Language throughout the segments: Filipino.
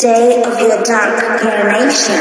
Day of your dark coronation.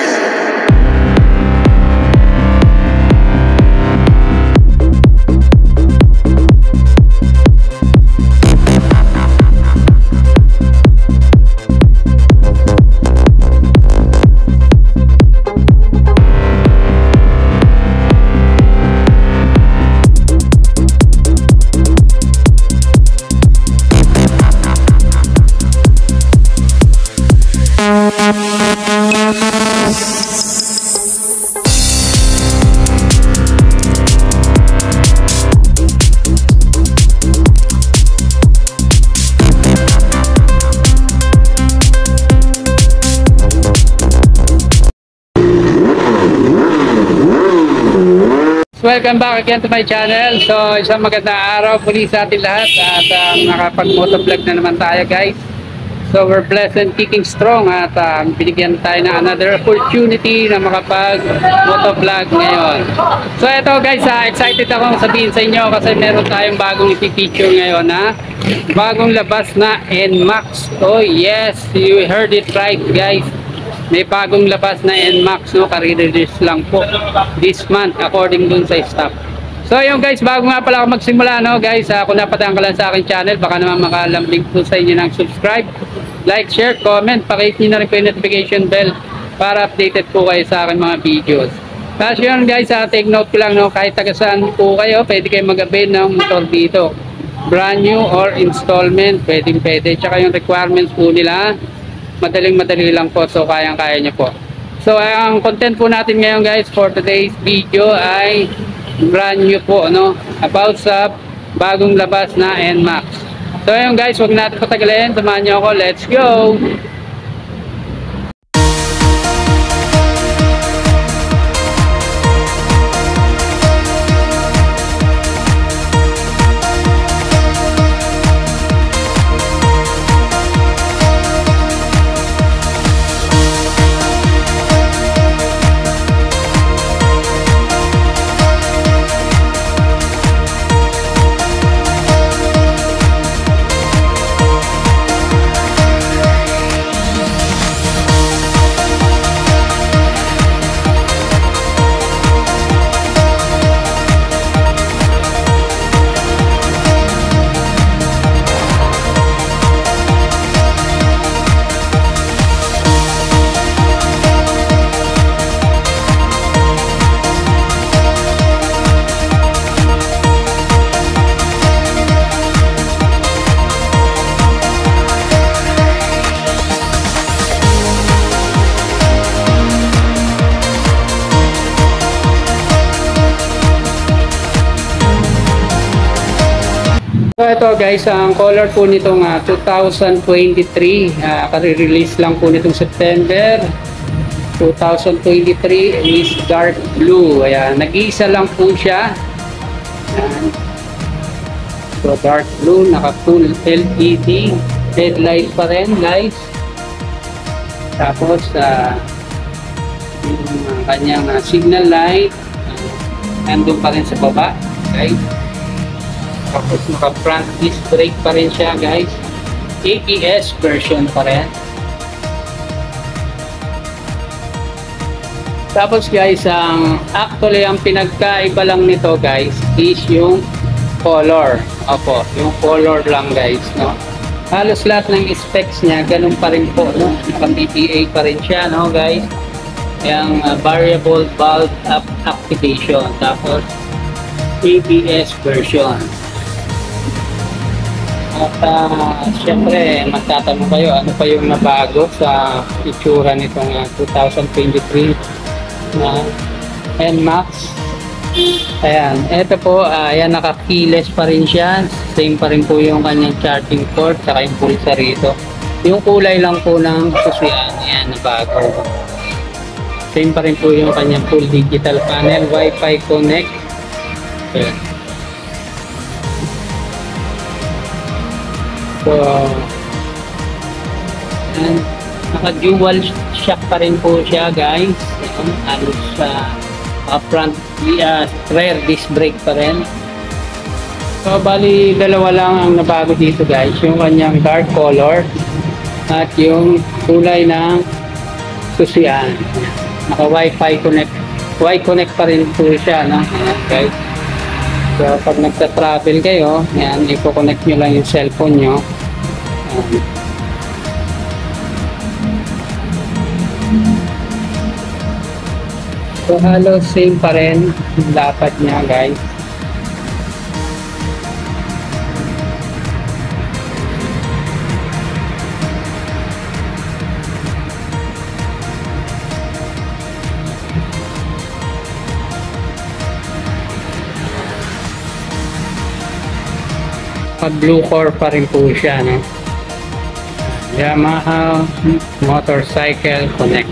Welcome back again to my channel. So isang magandang araw muli sa ating lahat at nakapag-motovlog na naman tayo, guys. So we're blessed and kicking strong at binigyan tayo ng another opportunity na makapag-motovlog ngayon. So ito, guys, excited akong sabihin sa inyo kasi meron tayong bagong ipipicture ngayon na bagong labas na NMAX. Oh yes, you heard it right, guys. May bagong labas na NMAX, no? Ka-release lang po this month according dun sa stock. So yung guys, bago nga pala ako magsimula, no guys, kung napadaan ka lang sa aking channel, baka naman makalambing po sa inyo ng subscribe, like, share, comment, pakihit nyo na rin po yung notification bell para updated po kayo sa aking mga videos. Tapos yun guys, take note ko lang, no, kahit taga saan po kayo, pwede kayo mag-avail ng motor dito, brand new or installment, pwede. Tsaka yung requirements po nila, madali lang po, so kayang-kaya nyo po. So ang content po natin ngayon, guys, for today's video ay brand new po, no, about sa bagong labas na NMAX. So ayun guys, huwag natin patagalin, samahan nyo ako, let's go! So ito guys, ang color po nitong 2023, kare-release lang po nitong September 2023 is dark blue. Ayan, nag-iisa lang po siya. Ayan. So dark blue, naka full LED headlight pa rin, guys. Tapos yung kanyang signal light nandun pa rin sa baba, guys. Tapos naka front disc brake pa rin siya, guys. ABS version pa rin. Tapos guys, actually ang pinagkaiba lang nito, guys, is yung color. Opo, yung color lang, guys, no. Halos lahat ng specs niya ganun pa rin po, no. Naka PPA pa rin siya, no, guys. Yung variable valve activation. Tapos ABS version. At syempre, magtatanong kayo, ano pa yung nabago sa itsura nitong 2023 na NMAX. Ayan, eto po, ayan, naka-keyless pa rin siya. Same pa rin po yung kanyang charging port, saka yung pulsa rito. Yung kulay lang po ng susian, ayan, nabago. Same pa rin po yung kanyang full digital panel, Wi-Fi connect. Ayan. So, and naka-dual shock pa rin po siya, guys. Halos sa front rear disc brake pa rin. So bali dalawa lang ang nabago dito, guys, yung kanyang dark color at yung kulay ng susian. Naka Wi-Fi connect. Wi-Connect pa rin po siya, no? Ayan, guys. So, pag nagta-travel kayo, ayan, i-connect nyo lang yung cellphone nyo. Ayan. So, halos same pa rin yung lapad niya, guys. Blue core pa rin po siya, no? Yamaha Motorcycle Connect.